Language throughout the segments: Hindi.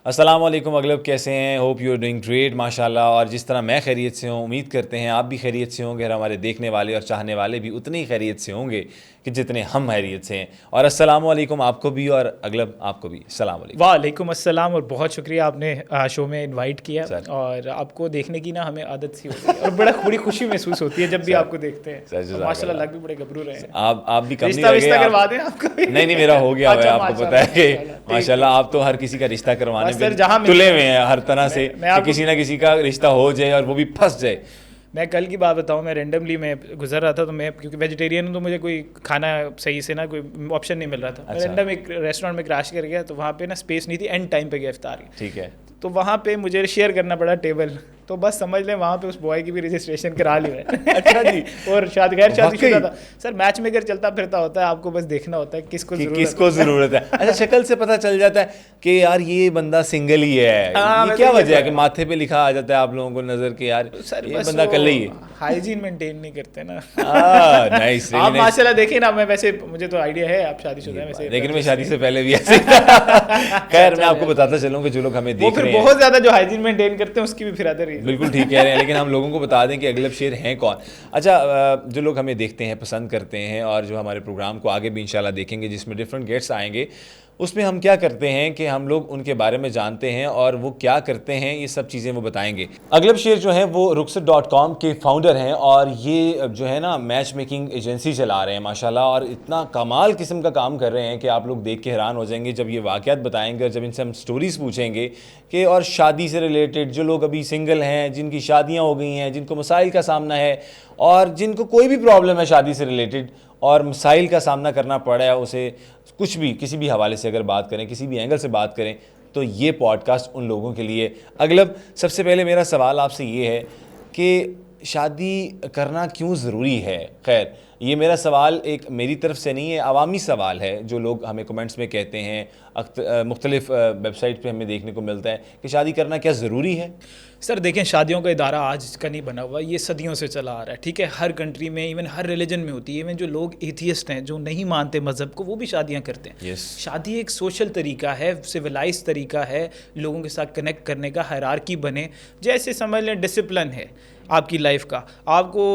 अस्सलाम वालेकुम अगलब, कैसे हैं? Hope you are doing great माशाल्लाह। और जिस तरह मैं खैरियत से हूँ, उम्मीद करते हैं आप भी खैरियत से होंगे और हमारे देखने वाले और चाहने वाले भी उतने ही खैरियत से होंगे कि जितने हम खैरियत से हैं। और अस्सलाम वालेकुम आपको भी और अगलब आपको भी अस्सलाम वालेकुम। वालेकुम अस्सलाम। और बहुत शुक्रिया आपने शो में इनवाइट किया सर। और आपको देखने की ना हमें आदत सी हो गई है और बड़ी खुशी महसूस होती है जब भी सर। आपको देखते हैं। सर, जज़ाकल्लाह। माशाल्लाह लग भी बड़े गबरू रहे हैं। आप भी कम नहीं रिश्ता लगे। विश्ता करवा दें आपको भी? नहीं, मेरा हो गया हुआ है, अच्छा, आपको पता है कि माशाल्लाह, माशाल्लाह आप तो हर किसी का रिश्ता करवाने बस सर, पे जहाँ तुले हुए हैं हर तरह से मैं कि आपको- किसी ना किसी का रिश्ता हो जाए और वो भी फंस जाए। मैं कल की बात बताऊं, मैं रेंडमली मैं गुजर रहा था, तो मैं क्योंकि वेजिटेरियन हूं तो मुझे कोई खाना सही से ना कोई ऑप्शन नहीं मिल रहा था। मैं अच्छा। रेंडम एक रेस्टोरेंट में क्रैश कर गया, तो वहाँ पे ना स्पेस नहीं थी, एंड टाइम पे गया इफ्तार की। ठीक है। तो वहाँ पे मुझे शेयर करना पड़ा टेबल। तो बस समझ लें वहाँ पे उस बॉय की भी रजिस्ट्रेशन करा ली है। अच्छा जी। और शादी वाकई? था सर। मैच मेकर चलता फिरता होता है, आपको बस देखना होता है किसको ज़रूरत है। अच्छा, शक्ल से पता चल जाता है कि यार ये बंदा सिंगल ही है। हाँ, ये क्या वजह है कि माथे पे लिखा आ जाता है आप लोगों को नजर के यार सर ये बंदा कल ही है? हाइजीन मेंटेन नहीं करते ना। नाइस। आप माशाल्लाह देखिए ना, मैं वैसे मुझे तो आइडिया है आप शादीशुदा हैं वैसे, लेकिन मैं शादी से पहले भी ऐसे खैर मैं आपको बताता चलूं कि जो लोग हमें वो देख फिर रहे हैं बहुत ज्यादा जो हाइजीन मेंटेन करते हैं उसकी भी फिर अदर रीजन। बिल्कुल ठीक कह रहे हैं, लेकिन हम लोगों को बता दें कि अगलब शेर हैं कौन। अच्छा, जो लोग हमें देखते हैं, पसंद करते हैं और जो हमारे प्रोग्राम को आगे भी इंशाल्लाह देखेंगे जिसमें डिफरेंट गेस्ट्स आएंगे, उसमें हम क्या करते हैं कि हम लोग उनके बारे में जानते हैं और वो क्या करते हैं, ये सब चीज़ें वो बताएंगे। अगलब शेर जो हैं वो ruxat.com के फाउंडर हैं और ये जो है ना मैच मेकिंग एजेंसी चला रहे हैं माशाल्लाह, और इतना कमाल किस्म का काम कर रहे हैं कि आप लोग देख के हैरान हो जाएंगे जब ये वाक़यात बताएंगे और जब इनसे हम स्टोरीज़ पूछेंगे कि और शादी से रिलेटेड जो लोग अभी सिंगल हैं, जिनकी शादियाँ हो गई हैं, जिनको मसाइल का सामना है और जिनको कोई भी प्रॉब्लम है शादी से रिलेटेड और मसाइल का सामना करना पड़ा है, उसे कुछ भी किसी भी हवाले से अगर बात करें, किसी भी एंगल से बात करें, तो ये पॉडकास्ट उन लोगों के लिए। अगलब, सबसे पहले मेरा सवाल आपसे ये है कि शादी करना क्यों ज़रूरी है? खैर ये मेरा सवाल एक मेरी तरफ से नहीं है, अवामी सवाल है जो लोग हमें कमेंट्स में कहते हैं, मुख्तलिफ वेबसाइट पे हमें देखने को मिलता है कि शादी करना क्या ज़रूरी है? सर देखें, शादियों का इदारा आज का नहीं बना हुआ, ये सदियों से चला आ रहा है। ठीक है, हर कंट्री में, इवन हर रिलीजन में होती है। इवन जो लोग एथियस्ट हैं, जो नहीं मानते मज़हब को, वो भी शादियां करते हैं। Yes. शादी एक सोशल तरीका है, सिविलाइज तरीका है लोगों के साथ कनेक्ट करने का, हायरार्की बने, जैसे समझ लें डिसिप्लिन है आपकी लाइफ का। आपको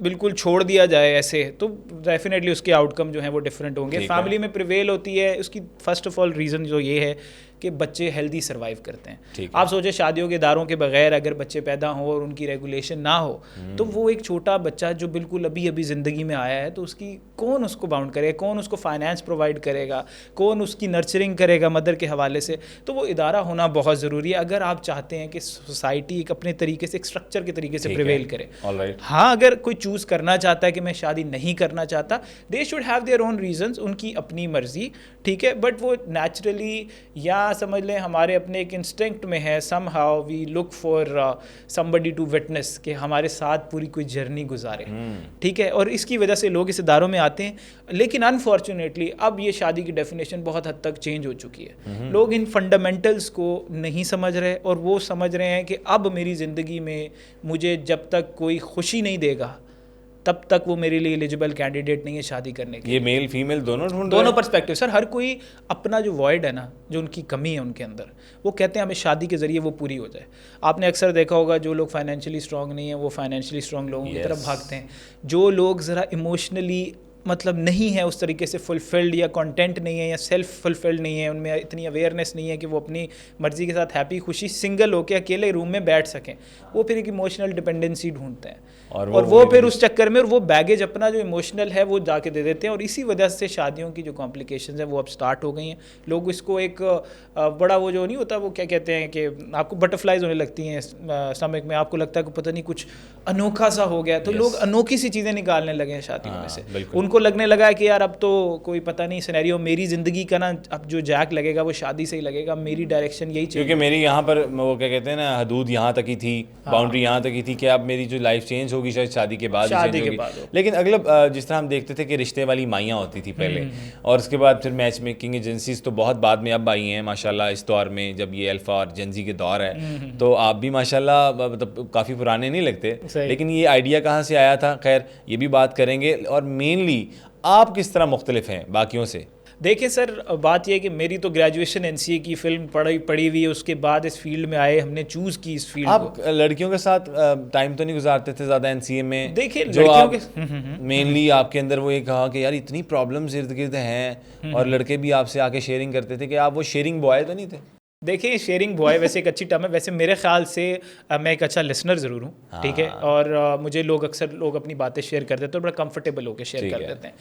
बिल्कुल छोड़ दिया जाए ऐसे, तो डेफिनेटली उसके आउटकम जो हैं वो डिफरेंट होंगे। फैमिली में प्रिवेल होती है, उसकी फर्स्ट ऑफ ऑल रीज़न जो ये है कि बच्चे हेल्दी सर्वाइव करते हैं। आप सोचें, शादियों के दारों के बगैर अगर बच्चे पैदा हों और उनकी रेगुलेशन ना हो, तो वो एक छोटा बच्चा जो बिल्कुल अभी अभी ज़िंदगी में आया है, तो उसकी कौन उसको बाउंड करेगा, कौन उसको फाइनेंस प्रोवाइड करेगा, कौन उसकी नर्चरिंग करेगा मदर के हवाले से। तो वो इदारा होना बहुत ज़रूरी है अगर आप चाहते हैं कि सोसाइटी एक अपने तरीके से, एक स्ट्रक्चर के तरीके से प्रिवेल करे। हाँ, अगर कोई चूज़ करना चाहता है कि मैं शादी नहीं करना चाहता, they should have their own reasons, उनकी अपनी मर्जी, ठीक है, बट वो नेचुरली या समझ लें हमारे अपने एक इंस्टिंक्ट में है, somehow we look for somebody to witness, कि हमारे साथ पूरी कोई जर्नी गुजारे। ठीक है, और इसकी वजह से लोग इस इदारों में आते हैं। लेकिन अनफॉर्चुनेटली अब ये शादी की डेफिनेशन बहुत हद तक चेंज हो चुकी है। लोग इन फंडामेंटल्स को नहीं समझ रहे और वो समझ रहे हैं कि अब मेरी ज़िंदगी में मुझे जब तक कोई खुशी नहीं देगा तब तक वो मेरे लिए एलिजिबल कैंडिडेट नहीं है शादी करने के। ये मेल फीमेल दोनों पर्सपेक्टिव सर। हर कोई अपना जो वॉइड है ना, जो उनकी कमी है उनके अंदर, वो कहते हैं हमें शादी के ज़रिए वो पूरी हो जाए। आपने अक्सर देखा होगा जो लोग फाइनेंशियली स्ट्रॉन्ग नहीं है वो फाइनेंशियली स्ट्रॉन्ग लोगों की तरफ भागते हैं। जो लोग ज़रा इमोशनली मतलब नहीं है उस तरीके से फुलफिल्ड या कंटेंट नहीं है या सेल्फ फुलफिल्ड नहीं है, उनमें इतनी अवेयरनेस नहीं है कि वो अपनी मर्ज़ी के साथ हैप्पी खुशी सिंगल होकर अकेले रूम में बैठ सकें, वो फिर एक इमोशनल डिपेंडेंसी ढूंढते हैं और वो फिर उस चक्कर में, और वो बैगेज अपना जो इमोशनल है वो जाके दे देते हैं। और इसी वजह से शादियों की जो कॉम्प्लिकेशंस हैं वो अब स्टार्ट हो गई हैं। लोग इसको एक बड़ा वो जो नहीं होता, वो क्या कहते हैं कि आपको बटरफ्लाइज होने लगती हैं स्टमक में, आपको लगता है कि पता नहीं कुछ अनोखा सा हो गया, तो लोग अनोखी सी चीज़ें निकालने लगे हैं शादियों में से। उनको लगने लगा है कि यार अब तो कोई पता नहीं सिनेरियो, मेरी ज़िंदगी का ना अब जो जैक लगेगा वो शादी से ही लगेगा, मेरी डायरेक्शन यही चाहिए। क्योंकि मेरी यहाँ पर वो क्या कहते हैं ना, हदूद यहाँ तक ही थी, बाउंड्री यहाँ तक ही थी कि अब मेरी जो लाइफ चेंज होगी शायद शादी के बाद चेंज होगी। लेकिन अगलब जिस तरह हम देखते थे कि रिश्ते वाली माइयाँ होती थी पहले, और उसके बाद फिर मैच मेकिंग एजेंसीज तो बहुत बाद में अब आई हैं माशाल्लाह इस दौर में, जब ये अल्फा और जेंजी के दौर है। तो आप भी माशाल्लाह मतलब काफ़ी पुराने नहीं लगते, लेकिन ये आइडिया कहाँ से आया था, खैर ये भी बात करेंगे। और मेनली आप किस तरह मुख्तलिफ हैं बाकियों से? देखिए सर, बात यह है कि मेरी तो ग्रेजुएशन एनसीए की फिल्म पढ़ी हुई है, उसके बाद इस फील्ड में आए, हमने चूज़ की इस फील्ड आप को। लड़कियों के साथ टाइम तो नहीं गुजारते थे ज़्यादा एनसीए में? देखिए जो लड़कियों आप के मेनली आपके अंदर वो ये कहा कि यार इतनी प्रॉब्लम्स इर्द गिर्द हैं, और लड़के भी आपसे आके शेयरिंग करते थे, कि आप वो शेयरिंग बॉय तो नहीं थे? देखिए शेयरिंग बॉय वैसे एक अच्छी टर्म है, वैसे मेरे ख्याल से मैं एक अच्छा लिसनर ज़रूर हूँ, ठीक है, और मुझे अक्सर लोग अपनी बातें शेयर करते हैं तो बड़ा कंफर्टेबल होकर शेयर कर देते हैं।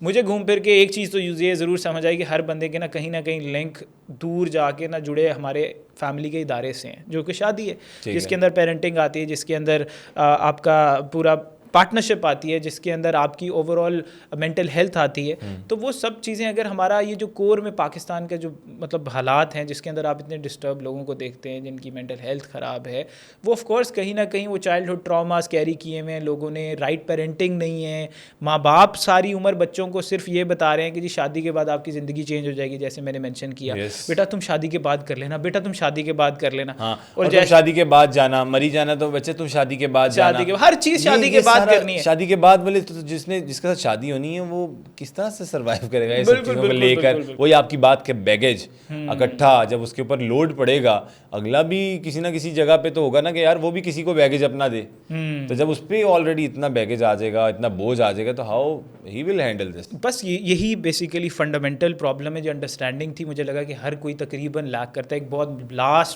मुझे घूम फिर के एक चीज़ तो ये ज़रूर समझ आई कि हर बंदे के ना कहीं लिंक दूर जाके ना जुड़े हमारे फैमिली के इदारे से हैं, जो कि शादी है, जिसके अंदर पेरेंटिंग आती है, जिसके अंदर आपका पूरा पार्टनरशिप आती है, जिसके अंदर आपकी ओवरऑल मेंटल हेल्थ आती है। तो वो सब चीज़ें अगर हमारा ये जो कोर में पाकिस्तान का जो मतलब हालात हैं, जिसके अंदर आप इतने डिस्टर्ब लोगों को देखते हैं जिनकी मेंटल हेल्थ ख़राब है, वो ऑफ कोर्स कहीं ना कहीं वो चाइल्डहुड ट्रॉमास कैरी किए हुए हैं लोगों ने, राइट पेरेंटिंग नहीं है, माँ बाप सारी उम्र बच्चों को सिर्फ ये बता रहे हैं कि जी शादी के बाद आपकी ज़िंदगी चेंज हो जाएगी, जैसे मैंने मेंशन किया, बेटा तुम शादी के बाद कर लेना, बेटा तुम शादी के बाद कर लेना, और तुम शादी के बाद जाना, मरी जाना तो बच्चे तुम शादी के बाद जाना, हर चीज़ शादी के बाद करनी है। शादी के बाद बोले तो जिसके साथ शादी होनी है वो किस तरह से सरवाइव करेगा ये सब चीज़ों को लेकर? वही आपकी बात के बैगेज इकट्ठा जब उसके ऊपर लोड पड़ेगा, अगला भी किसी ना किसी जगह पे तो होगा ना कि यार वो भी किसी को बैगेज अपना दे, तो जब उस पर ऑलरेडी इतना बैगेज आ जाएगा, इतना बोझ आ जाएगा, तो how he will handle this? बस यही बेसिकली फंडामेंटल प्रॉब्लम है, जो अंडरस्टैंडिंग थी मुझे लगा कि हर कोई तकरीबन लैक करता है, एक बहुत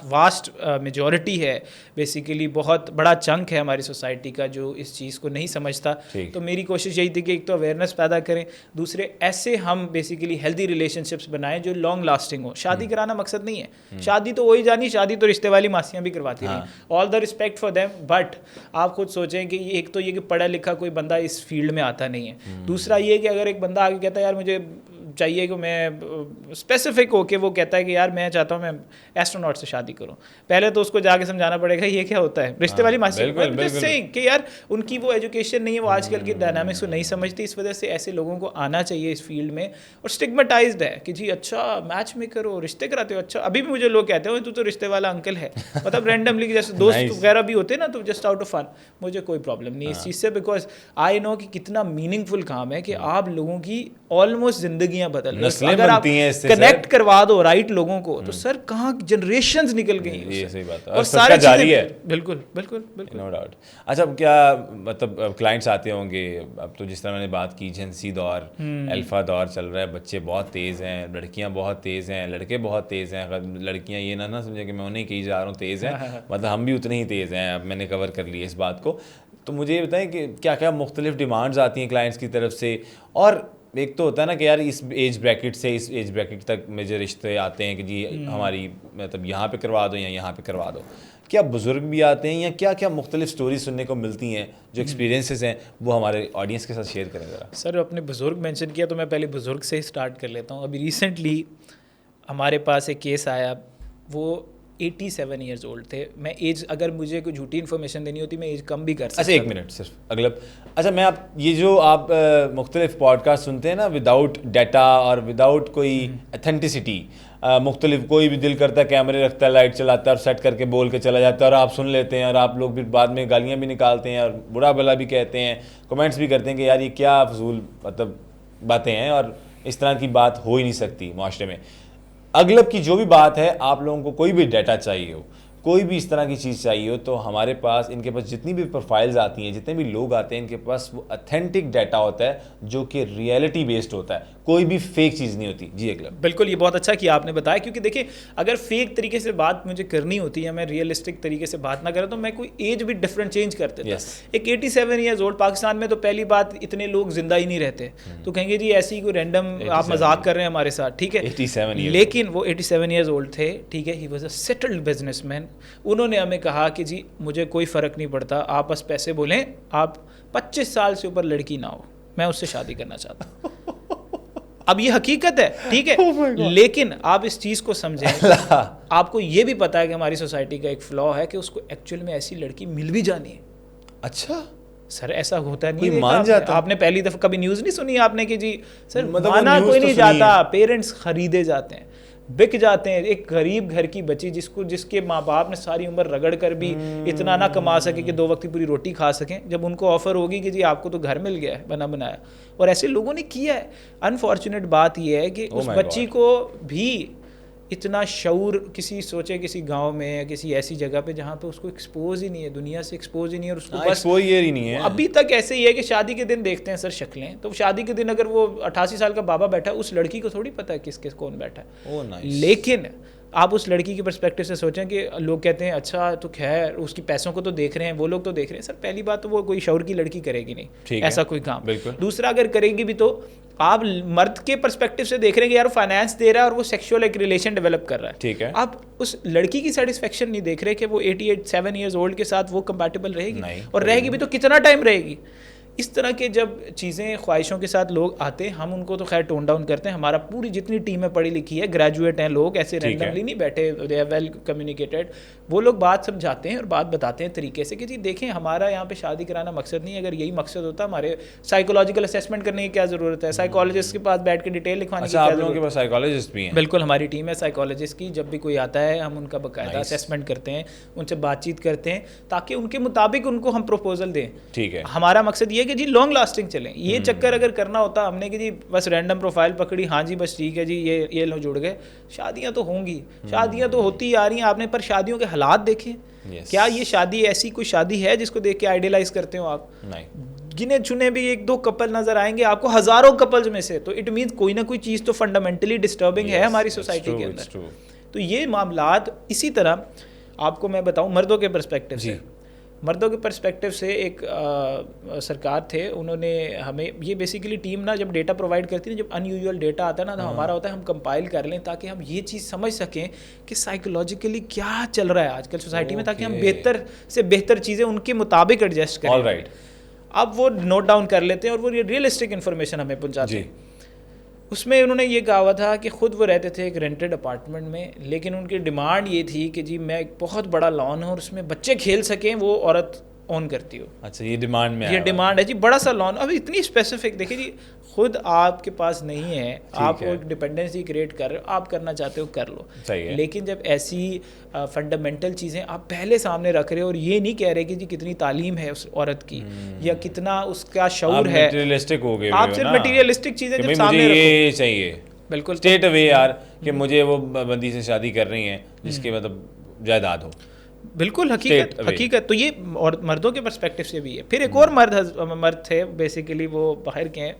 वास्ट मेजॉरिटी है, बेसिकली बहुत बड़ा चंक है हमारी सोसाइटी का जो इस चीज़ को नहीं समझता। तो मेरी कोशिश यही थी कि एक तो अवेयरनेस पैदा करें, दूसरे ऐसे हम बेसिकली हेल्दी रिलेशनशिप्स बनाएं जो लॉन्ग लास्टिंग हो। शादी कराना मकसद नहीं है, शादी तो वही जानी, शादी तो रिश्ते वाली मासियाँ भी करवाती रहीं, all the respect for them, but आप खुद सोचें कि एक तो ये कि पढ़ा लिखा कोई बंदा इस फील्ड में आता नहीं है, दूसरा ये कि अगर एक बंदा आगे कहता है यार मुझे चाहिए कि मैं स्पेसिफिक होके वो कहता है कि यार मैं चाहता हूँ मैं एस्ट्रोनॉट से शादी करूँ, पहले तो उसको जाके समझाना पड़ेगा ये क्या होता है, रिश्ते वाली मासी कि यार उनकी वो एजुकेशन नहीं है, वो आजकल की डायनामिक्स को नहीं समझती, इस वजह से ऐसे लोगों को आना चाहिए इस फील्ड में। और स्टिग्मेटाइज्ड है कि जी अच्छा मैच मेकर हो, रिश्ते कराते हो, अच्छा अभी भी मुझे लोग कहते हो तू तो रिश्ते वाला अंकल है, मतलब रैंडमली जैसे दोस्त वगैरह भी होते हैं ना, तो जस्ट आउट ऑफ फन। मुझे कोई प्रॉब्लम नहीं इस चीज़ से, बिकॉज आई नो कि कितना मीनिंगफुल काम है कि आप लोगों की ऑलमोस्ट जिंदगियां बदल रही हैं। अगर आप कनेक्ट करवा दो राइट लोगों को तो सर कहाँ जनरेशंस निकल गई हैं, ये सही बात है, और सारे जारी है। बिल्कुल बिल्कुल बिल्कुल, नो डाउट। अच्छा क्या मतलब क्लाइंट्स आते होंगे, अब तो जिस तरह मैंने बात की जेंसी दौर, अल्फा दौर चल रहा है, बच्चे बहुत तेज़ हैं, लड़कियां बहुत तेज़ हैं, लड़के बहुत तेज़ हैं, लड़कियां ये ना समझे कि मैं उन्हें कही जा रहा हूँ तेज़ हैं, मतलब हम भी उतने ही तेज़ हैं, अब मैंने कवर कर लिया इस बात को। तो मुझे ये बताएं कि क्या क्या मुख्तलिफ डिमांड्स आती हैं क्लाइंट्स की तरफ से, और एक तो होता है ना कि यार इस एज ब्रैकेट से इस एज ब्रैकेट तक मुझे रिश्ते आते हैं कि जी हमारी मतलब यहाँ पे करवा दो या यहाँ पे करवा दो, क्या बुज़ुर्ग भी आते हैं, या क्या क्या मुख्तलिफ स्टोरी सुनने को मिलती हैं जो एक्सपीरियंसेस हैं वो हमारे ऑडियंस के साथ शेयर करें ज़रा? सर अपने बुज़ुर्ग मेंशन किया तो मैं पहले बुज़ुर्ग से ही स्टार्ट कर लेता हूँ। अभी रिसेंटली हमारे पास एक केस आया, वो 87 ईयर्स ओल्ड थे। मैं एज अगर मुझे कोई झूठी इन्फॉर्मेशन देनी होती मैं एज कम भी कर सकता। अच्छा एक मिनट सिर्फ अगला, अच्छा मैं आप ये जो आप मुख्तलिफ पॉडकास्ट सुनते हैं ना विदाउट डाटा और विदाउट कोई अथेंटिसिटी, मुख्तलिफ कोई भी दिल करता है कैमरे रखता है, लाइट चलाता है और सेट करके बोल के चला जाता है और आप सुन लेते हैं, और आप लोग फिर बाद में गालियाँ भी निकालते हैं और बुरा भला भी कहते हैं, कमेंट्स भी करते हैं कि यार ये क्या फजूल मतलब बातें हैं और इस तरह की बात हो ही नहीं सकती माशरे में। अगलब की जो भी बात है, आप लोगों को कोई भी डाटा चाहिए हो, कोई भी इस तरह की चीज़ चाहिए हो, तो हमारे पास इनके पास जितनी भी प्रोफाइल्स आती हैं, जितने भी लोग आते हैं, इनके पास वो अथेंटिक डाटा होता है जो कि रियलिटी बेस्ड होता है, कोई भी फेक चीज़ नहीं होती। जी अगलब, बिल्कुल ये बहुत अच्छा किया आपने बताया, क्योंकि देखिए अगर फेक तरीके से बात मुझे करनी होती है, मैं रियलिस्टिक तरीके से बात ना करें तो मैं कोई एज भी डिफरेंट चेंज करते थे। एक 87 ईयर्स ओल्ड, पाकिस्तान में तो पहली बात इतने लोग जिंदा ही नहीं रहते, तो कहेंगे जी ऐसी कोई रैंडम आप मजाक कर रहे हैं हमारे साथ, ठीक है, 87 लेकिन वो 87 ईयर्स ओल्ड थे, ठीक है, he was a settled businessman. उन्होंने हमें कहा कि जी मुझे कोई फ़र्क नहीं पड़ता, आप बस पैसे बोलें, आप 25 साल से ऊपर लड़की ना हो, मैं उससे शादी करना चाहता हूँ। अब ये हकीकत है, ठीक है, लेकिन आप इस चीज़ को समझें, आपको ये भी पता है कि हमारी सोसाइटी का एक फ्लॉ है कि उसको एक्चुअल में ऐसी लड़की मिल भी जानी है। अच्छा सर ऐसा होता नहीं, मान जाता? आपने पहली दफ़ा कभी न्यूज़ नहीं सुनी आपने कि जी सर मतलब माना कोई नहीं जाता, पेरेंट्स खरीदे जाते हैं। बिक जाते हैं। एक गरीब घर की बच्ची जिसके माँ बाप ने सारी उम्र रगड़ कर भी इतना ना कमा सके कि 2 वक्त की पूरी रोटी खा सकें, जब उनको ऑफर होगी कि जी आपको तो घर मिल गया है बना बनाया, और ऐसे लोगों ने किया है। अनफॉर्चुनेट बात यह है कि उस बच्ची को भी इतना शऊर किसी गांव में या किसी ऐसी जगह पे जहाँ पे उसको एक्सपोज ही नहीं है, दुनिया से एक्सपोज ही नहीं है, और उसको बस एक्सपोजर ही नहीं है। अभी तक ऐसे ही है कि शादी के दिन देखते हैं सर शक्लें, तो शादी के दिन अगर वो 88 साल का बाबा बैठा है, उस लड़की को थोड़ी पता है किस कौन बैठा है। Oh nice. लेकिन आप उस लड़की के पर्सपेक्टिव से सोचें कि लोग कहते हैं अच्छा तो खैर उसकी पैसों को तो देख रहे हैं, वो लोग तो देख रहे हैं। सर पहली बात तो वो कोई शौर की लड़की करेगी नहीं ऐसा कोई काम। दूसरा, अगर करेगी भी तो आप मर्द के पर्सपेक्टिव से देख रहे हैं कि यार फाइनेंस दे रहा है और वो सेक्सुअल एक रिलेशन डेवलप कर रहा है, ठीक है। आप उस लड़की की सेटिस्फेक्शन नहीं देख रहे कि वो 7 ईयर्स ओल्ड के साथ वो कंपैटिबल रहेगी, और रहेगी भी तो कितना टाइम रहेगी। इस तरह के जब चीज़ें ख्वाहिशों के साथ लोग आते हैं, हम उनको तो खैर टोन डाउन करते हैं। हमारा पूरी जितनी टीम है पढ़ी लिखी है, ग्रेजुएट हैं लोग, ऐसे रैंडमली नहीं बैठे, दे आर वेल कम्युनिकेटेड। वो लोग बात समझाते हैं और बात बताते हैं तरीके से कि जी देखें हमारा यहाँ पे शादी कराना मकसद नहीं है। अगर यही मकसद होता, हमारे साइकोलॉजिकल असेसमेंट करने की क्या ज़रूरत है, साइकोलॉजिस्ट के पास बैठ के डिटेल लिखवाने की क्या ज़रूरत है। साइकोलॉजिस्ट भी हैं? बिल्कुल, हमारी टीम है साइकोलॉजिस्ट की। जब भी कोई आता है हम उनका बाकायदा असेसमेंट करते हैं, उनसे बातचीत करते हैं ताकि उनके मुताबिक उनको हम प्रपोजल दें। ठीक है। हमारा मकसद ये है कि जी लॉन्ग लास्टिंग चलें। ये चक्कर अगर करना होता हमने कि जी बस रैंडम प्रोफाइल पकड़ी, हाँ जी बस ठीक है जी ये लोग जुड़ गए, शादियां तो होंगी, शादियां तो होती आ रही हैं आपने, पर शादियों के हालात देखें। क्या ये शादी ऐसी कोई शादी है जिसको देख के आइडियलाइज करते हो आप? नहीं। गिने चुने भी 1-2 कपल नजर आएंगे आपको हजारों कपल्स में से, तो इट मीन्स कोई ना कोई चीज़ तो फंडामेंटली डिस्टर्बिंग है हमारी सोसाइटी के अंदर। तो ये मामलात इसी तरह आपको मैं बताऊं मर्दों के पर्सपेक्टिव से। मर्दों के पर्सपेक्टिव से एक सरकार थे, उन्होंने हमें ये बेसिकली टीम ना जब डेटा प्रोवाइड करती है, जब अनयूजुअल डेटा आता है ना, तो हमारा होता है हम कंपाइल कर लें ताकि हम ये चीज़ समझ सकें कि साइकोलॉजिकली क्या चल रहा है आजकल सोसाइटी में, ताकि हम बेहतर से बेहतर चीज़ें उनके मुताबिक एडजस्ट करें। ऑलराइट। अब वो नोट डाउन कर लेते हैं और वो रियलिस्टिक इन्फॉर्मेशन हमें पहुँचाते हैं। उसमें उन्होंने ये कहा हुआ था कि ख़ुद वो रहते थे एक रेंटेड अपार्टमेंट में, लेकिन उनकी डिमांड ये थी कि जी मैं एक बहुत बड़ा लॉन है और उसमें बच्चे खेल सकें, वो औरत ऑन करती हो। अच्छा, ये डिमांड में, ये डिमांड है जी, बड़ा सा लॉन। अब इतनी स्पेसिफिक, देखिए जी खुद आपके पास नहीं है, आप एक डिपेंडेंसी क्रिएट कर रहे हो, आप करना चाहते हो कर लो, सही है। लेकिन जब ऐसी फंडामेंटल चीज़ें आप पहले सामने रख रहे हो और ये नहीं कह रहे कि जी कितनी तालीम है उस औरत की या कितना उसका शऊर है, मटेरियलिस्टिक हो गए, आप सिर्फ मटेरियलिस्टिक चीज़ें जब सामने रखो, ये चाहिए बिल्कुल स्टेट अवे यार कि मुझे वो बंदी से शादी कर रही हैं जिसके मतलब जायदाद हो। बिल्कुल हकीकत तो ये और मर्दों के पर्सपेक्टिव से भी है। फिर एक और मर्द थे, बेसिकली वो बाहर के हैं।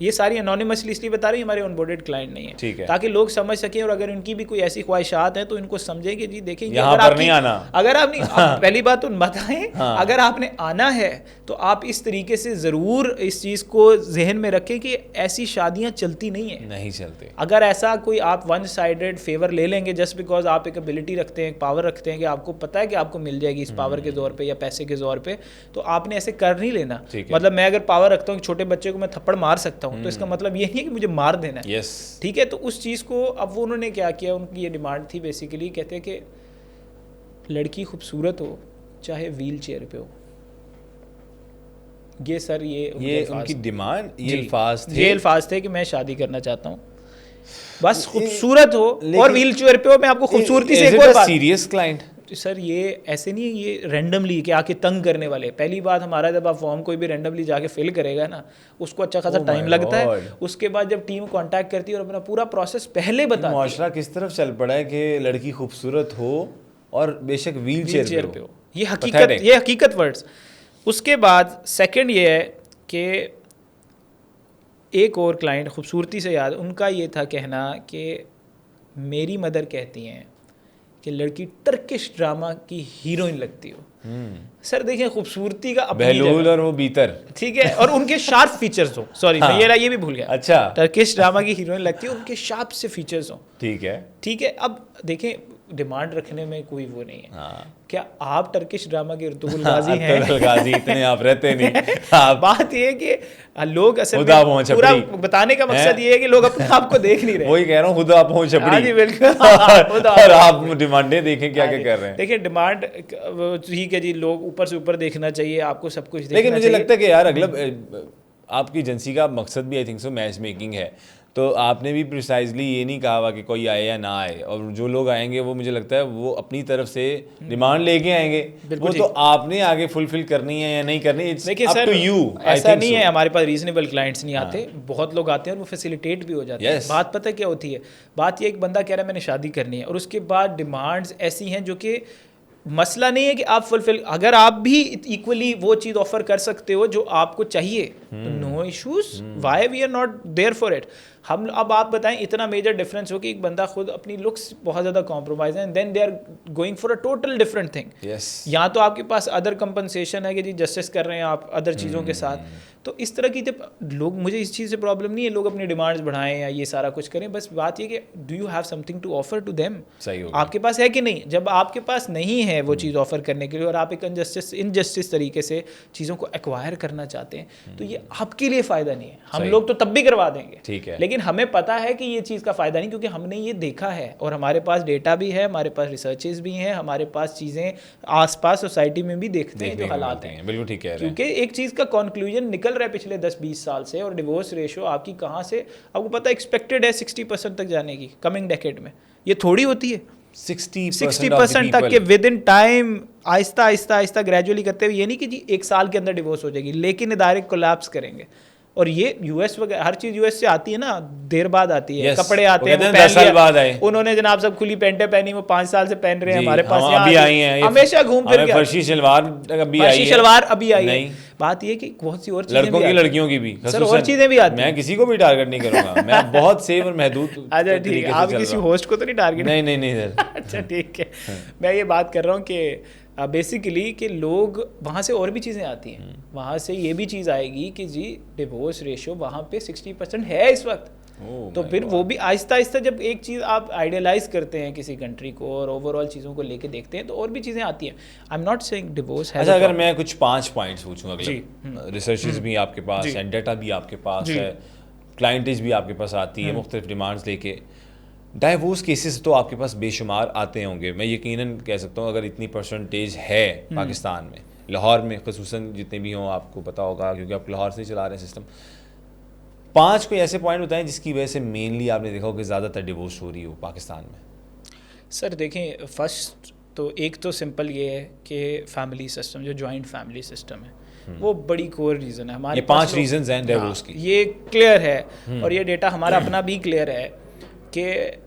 ये सारी अनोनिमसली इसलिए बता रही है, हमारे ऑनबोर्डेड क्लाइंट नहीं है, ठीक है, ताकि लोग समझ सकें और अगर उनकी भी कोई ऐसी ख्वाहिशात हैं तो इनको समझें कि जी देखें यहाँ पर नहीं आना, अगर आप नहीं पहली बात तो बताएं, अगर आपने आना है तो आप इस तरीके से ज़रूर इस चीज़ को जहन में रखें कि ऐसी शादियाँ चलती नहीं है, नहीं चलते। अगर ऐसा कोई आप वन साइडेड फेवर ले लेंगे जस्ट बिकॉज आप एक एबिलिटी रखते हैं, एक पावर रखते हैं कि आपको पता है कि आपको मिल जाएगी इस पावर के जोर पे या पैसे के जोर पे, तो आपने ऐसे कर नहीं लेना। मतलब मैं अगर पावर रखता हूँ छोटे बच्चे को मैं थप्पड़ मार सकता हूँ, तो इसका मतलब ये नहीं है कि मुझे मार देना है। ठीक है, तो उस चीज़ को अब वो उन्होंने क्या किया, उनकी ये डिमांड थी बेसिकली, कहते हैं कि लड़की खूबसूरत हो चाहे व्हील चेयर पे हो। ये सर ये उनकी डिमांड, ये अल्फाज थे कि मैं शादी करना चाहता हूँ, बस खूबसूरत हो और व्हील चेयर पे हो। मैं आपको खूबसूरती से एक और बात, सीरियस क्लाइंट सर ये ऐसे नहीं है, ये रैंडमली कि आके तंग करने वाले। पहली बात हमारा जब आप फॉर्म कोई भी रैंडमली जाके फिल करेगा ना, उसको अच्छा खासा टाइम लगता है। उसके बाद जब टीम कांटेक्ट करती है और अपना पूरा प्रोसेस पहले बताती है। मुआशरा किस तरफ चल पड़ा है कि लड़की खूबसूरत हो और बेशक व्हील चेयर पे हो। ये हकीकत वर्ड्स। उसके बाद सेकंड ये है कि एक और क्लाइंट खूबसूरती से याद, उनका ये था कहना कि मेरी मदर कहती हैं कि लड़की टर्किश ड्रामा की हीरोइन लगती हो। सर देखिए खूबसूरती का बहलूल और वो बीतर, ठीक है, और उनके शार्प फीचर्स हो, सॉरी मैं ये भी भूल गया। अच्छा, टर्किश ड्रामा की हीरोइन लगती है, उनके शार्प से फीचर्स हो। ठीक है। अब देखें डिमांड रखने में कोई वो नहीं है। क्या आप टर्किश ड्रामा के अर्तुगरुल गाजी हैं? अर्तुगरुल गाजी इतने आप रहते नहीं। बात ये है कि लोग असल में पूरा बताने का मकसद ये है कि लोग अपने आप को देख नहीं रहे। वही कह रहा हूँ, खुदा पहुँच छपड़ी। जी बिल्कुल। और आप डिमांडें देखें क्या क्या कर रहे हैं। देखिए डिमांड ठीक है जी, लोग ऊपर से ऊपर देखना चाहिए, आपको सब कुछ देखना चाहिए। लेकिन मुझे लगता है कि यार अगला आपकी एजेंसी का मकसद भी I think so match making है, तो आपने भी प्रिसाइजली ये नहीं कहा हुआ कि कोई आए या ना आए, और जो लोग आएंगे वो मुझे लगता है वो अपनी तरफ से डिमांड लेके आएंगे, वो तो आपने आगे फुलफिल करनी है या नहीं करनी, इट्स अप टू यू। ऐसा नहीं है हमारे पास रीजनेबल क्लाइंट्स नहीं आते, बहुत लोग आते हैं और वो फैसिलिटेट भी हो जाते हैं। बात पता क्या होती है, बात ये एक बंदा कह रहा है मैंने शादी करनी है और उसके बाद डिमांड्स ऐसी हैं जो कि मसला नहीं है कि आप फुलफिल, अगर आप भी इक्वली वो चीज़ ऑफर कर सकते हो जो आपको चाहिए तो no issues, why we are not there for it. हम अब आप बताएं इतना मेजर डिफरेंस हो कि एक बंदा खुद अपनी लुक्स बहुत ज़्यादा कॉम्प्रोमाइज है, then they are going for a total different thing. यहाँ तो आपके पास अदर कंपनसेशन है कि जी जस्टिस कर रहे हैं आप अदर चीज़ों के साथ, तो इस तरह की जब लोग, मुझे इस चीज़ से प्रॉब्लम नहीं है लोग अपनी डिमांड्स बढ़ाएं या ये सारा कुछ करें, बस बात ये कि do you have something to offer to them, आपके पास है कि नहीं। जब आपके पास नहीं है वो चीज़ ऑफर करने के लिए और आप एक इनजस्टिस तरीके से चीज़ों को एक्वायर करना चाहते हैं तो ये आपके लिए फ़ायदा नहीं है। हम लोग तो तब भी करवा देंगे, ठीक है, लेकिन हमें पता है कि ये चीज़ का फ़ायदा नहीं, क्योंकि हमने ये देखा है और हमारे पास डेटा भी है, हमारे पास रिसर्चेस भी हैं, हमारे पास चीज़ें आसपास सोसाइटी में भी देखते हैं जो हालात हैं। बिल्कुल ठीक है, क्योंकि एक चीज़ का कंक्लूजन निकल रहा है पिछले 10-20 साल से, और डिवोर्स रेशियो आपकी कहाँ से आपको पता है एक्सपेक्टेड है 60% तक जाने की कमिंग डेकेड में। ये थोड़ी होती है 60% तक के with in time, Aahista Aahista Aahista gradually करते हुए, ये नहीं कि जी एक साल के अंदर डिवोर्स हो जाएगी, लेकिन इदारे कोलैप्स करेंगे। और ये यूएस वगैरह हर चीज यूएस से आती है ना, देर बाद आती है। कपड़े आते हैं 10 साल बाद आए, उन्होंने जनाब सब खुली पैंटें पहनी, वो 5 साल से पहन रहे हैं, हमारे पास अभी आई हैं, हमेशा घूम फिर के फर्शी शलवार अभी आई है। बात ये कि बहुत सी और चीजें लड़कों की लड़कियों की भी सर और चीजें भी आती हैं। मैं किसी को भी टारगेट नहीं करूंगा, मैं बहुत सेफ और महदूद। अच्छा ठीक है, आप किसी होस्ट को तो नहीं टारगेट? नहीं सर। अच्छा ठीक है, मैं ये बात कर रहा हूँ कि बेसिकली कि लोग वहाँ से और भी चीज़ें आती हैं, वहाँ से ये भी चीज़ आएगी कि जी डिवोर्स रेशियो वहाँ पे 60% है इस वक्त। तो फिर वो भी आहिस्ता आहिस्ता जब एक चीज़ आप आइडियलाइज करते हैं किसी कंट्री को और ओवरऑल चीज़ों को लेके देखते हैं तो और भी चीज़ें आती हैं। I am not saying divorce है। अच्छा, अगर मैं कुछ 5 पॉइंट्स पूछूं, अगले रिसर्चेस भी आपके पास है, डाटा भी आपके पास है, क्लाइंटेज भी आपके पास आती है मुख्तलिफ डिमांड्स लेके, डाइवोर्स केसेस तो आपके पास बेशुमार आते होंगे, मैं यकीनन कह सकता हूँ, अगर इतनी परसेंटेज है पाकिस्तान में, लाहौर में ख़ुसूसन जितने भी हों आपको पता होगा क्योंकि आप लाहौर से चला रहे हैं सिस्टम। 5 कोई ऐसे पॉइंट बताएं जिसकी वजह से मेनली आपने देखा हो कि ज़्यादातर डिवोर्स हो रही हो पाकिस्तान में। सर देखें, फर्स्ट तो एक तो सिंपल ये है कि फैमिली सिस्टम, जो जॉइंट फैमिली सिस्टम है वो बड़ी कोर रीज़न है हमारे। ये 5 रीजंस हैं डिवोर्स की, ये क्लियर है और ये डेटा हमारा अपना भी क्लियर है कि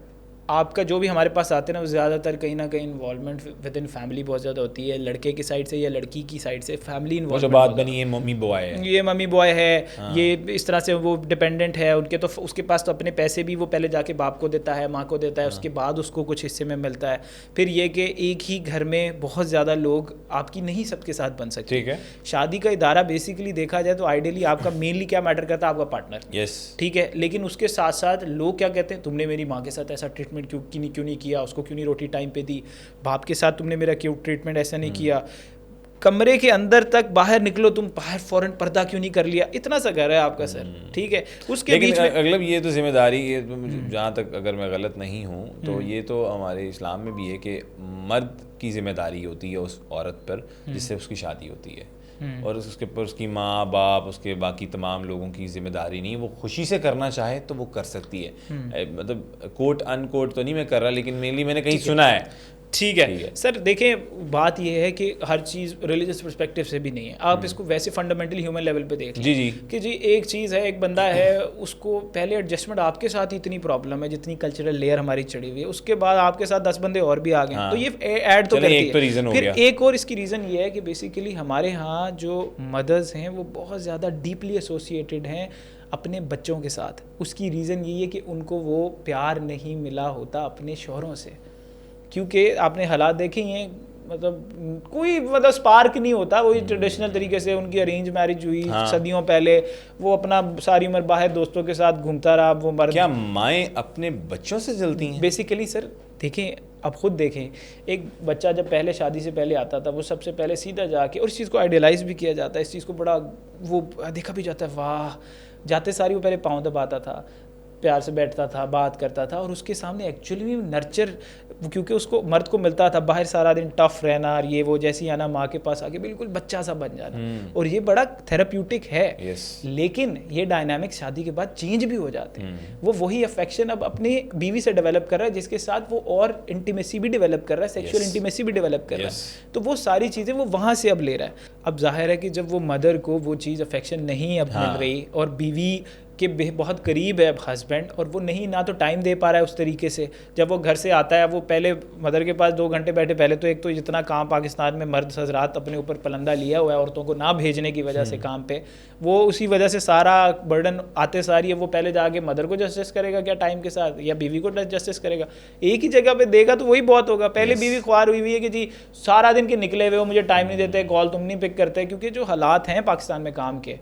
आपका जो भी हमारे पास आते हैं ना वो ज़्यादातर कहीं ना कहीं इन्वॉल्वमेंट विद इन फैमिली बहुत ज़्यादा होती है, लड़के की साइड से या लड़की की साइड से फैमिली इन्वॉल्वमेंट। जो बात बनी है मम्मी बॉय है, ये मम्मी बॉय है, ये इस तरह से वो डिपेंडेंट है उनके, तो उसके पास तो अपने पैसे भी वो पहले जाके बाप को देता है, माँ को देता है, उसके बाद उसको कुछ हिस्से में मिलता है। फिर ये कि एक ही घर में बहुत ज़्यादा लोग आपकी नहीं सबके साथ बन सकते। ठीक है, शादी का इदारा बेसिकली देखा जाए तो आइडियली आपका मेनली क्या मैटर करता है, आपका पार्टनर। यस ठीक है, लेकिन उसके साथ साथ लोग क्या कहते हैं, तुमने मेरी माँ के साथ ऐसा ट्रीटमेंट क्यों नहीं किया, उसको क्यों नहीं रोटी टाइम पे दी, बाप के साथ तुमने मेरा क्यों ट्रीटमेंट ऐसा नहीं किया, कमरे के अंदर तक बाहर निकलो तुम बाहर फौरन पर्दा क्यों नहीं कर लिया, इतना सा घर है आपका सर। ठीक है, उसके बीच में अगला ये तो जिम्मेदारी, ये तो जहाँ तक अगर मैं गलत नहीं हूँ तो ये तो हमारे इस्लाम में भी है कि मर्द की जिम्मेदारी होती है उस औरत पर जिससे उसकी शादी होती है, और उसके ऊपर उसकी माँ बाप उसके बाकी तमाम लोगों की जिम्मेदारी नहीं। वो खुशी से करना चाहे तो वो कर सकती है, मतलब कोट अनकोट तो नहीं मैं कर रहा, लेकिन मेनली मैंने कहीं सुना है। ठीक है सर, देखें बात यह है कि हर चीज़ रिलीजियस पर्सपेक्टिव से भी नहीं है, आप इसको वैसे फंडामेंटली ह्यूमन लेवल पे देख जी कि जी एक चीज़ है, एक बंदा है, उसको पहले एडजस्टमेंट आपके साथ ही इतनी प्रॉब्लम है जितनी कल्चरल लेयर हमारी चढ़ी हुई है, उसके बाद आपके साथ 10 बंदे और भी आ गए तो ये ऐड तो करती है। फिर एक और इसकी रीज़न ये है कि बेसिकली हमारे यहाँ जो मदर्स हैं वो बहुत ज़्यादा डीपली एसोसिएटेड हैं अपने बच्चों के साथ। उसकी रीज़न यही है कि उनको वो प्यार नहीं मिला होता अपने शौहरों से, क्योंकि आपने हालात देखे हैं, मतलब कोई मतलब स्पार्क नहीं होता, वही ट्रेडिशनल तरीके से उनकी अरेंज मैरिज हुई सदियों पहले, वो अपना सारी उम्र बाहर दोस्तों के साथ घूमता रहा वो मर्द। क्या माएँ अपने बच्चों से जलती हैं? बेसिकली सर देखें, अब खुद देखें, एक बच्चा जब पहले शादी से पहले आता था वो सबसे पहले सीधा जाके, और इस चीज़ को आइडियलाइज भी किया जाता है, इस चीज़ को बड़ा वो देखा भी जाता है, वाह, जाते सारी वो पहले पाँव दबाता था, प्यार से बैठता था, बात करता था, और उसके सामने एक्चुअली में नर्चर, क्योंकि उसको मर्द को मिलता था बाहर सारा दिन टफ रहना और ये वो, जैसे ही आना माँ के पास आके बिल्कुल बच्चा सा बन जाना, और ये बड़ा थेराप्यूटिक है। लेकिन ये डायनामिक शादी के बाद चेंज भी हो जाते हैं। वो वही अफेक्शन अब अपनी बीवी से डेवलप कर रहा है, जिसके साथ वो और इंटीमेसी भी डेवलप कर रहा है, सेक्सुअल इंटीमेसी भी डेवलप कर रहा है। तो वो सारी चीज़ें वो वहाँ से अब ले रहा है। अब जाहिर है कि जब वो मदर को वो चीज़ अफेक्शन नहीं अब मिल रही, और बीवी के बहुत करीब है अब हस्बैंड, और वो नहीं ना तो टाइम दे पा रहा है उस तरीके से। जब वो घर से आता है, वो पहले मदर के पास 2 घंटे बैठे, पहले तो एक तो जितना काम पाकिस्तान में मर्द हजरात अपने ऊपर पलंदा लिया हुआ है औरतों को ना भेजने की वजह से काम पे, वो उसी वजह से सारा बर्डन आते सारी है वो पहले जाके मदर को जस्टिस करेगा क्या टाइम के साथ, या बीवी को जस्टिस करेगा? एक ही जगह पे देगा तो वही बहुत होगा। पहले बीवी ख्वार हुई है कि जी सारा दिन के निकले हुए हो, मुझे टाइम नहीं देते, कॉल तुम नहीं पिक करते, क्योंकि जो हालात हैं पाकिस्तान में काम के,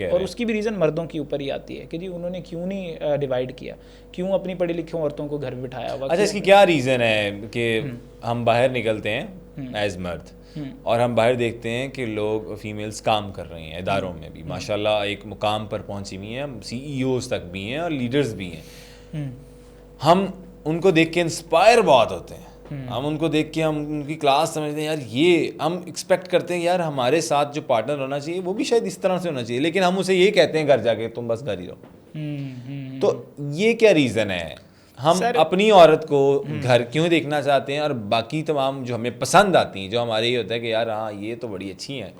और उसकी भी रीज़न मर्दों के ऊपर ही आती है कि जी उन्होंने क्यों नहीं डिवाइड किया, क्यों अपनी पढ़ी लिखी औरतों को घर में बिठाया हुआ। अच्छा, इसकी क्या रीज़न है कि हम बाहर निकलते हैं एज मर्द, और हम बाहर देखते हैं कि लोग फीमेल्स काम कर रही हैं इदारों में भी, माशाल्लाह एक मुकाम पर पहुंची हुई हैं, CEOs तक भी हैं और लीडर्स भी हैं। हम उनको देख के इंस्पायर बहुत होते हैं, हम उनको देख के हम उनकी क्लास समझते हैं, यार ये हम एक्सपेक्ट करते हैं यार हमारे साथ जो पार्टनर होना चाहिए वो भी शायद इस तरह से होना चाहिए, लेकिन हम उसे ये कहते हैं घर जाके तुम बस घर ही रहो। तो ये क्या रीज़न है? हम अपनी औरत को घर क्यों देखना चाहते हैं, और बाकी तमाम जो हमें पसंद आती हैं, जो हमारे ये होता है कि यार हाँ ये तो बड़ी अच्छी हैं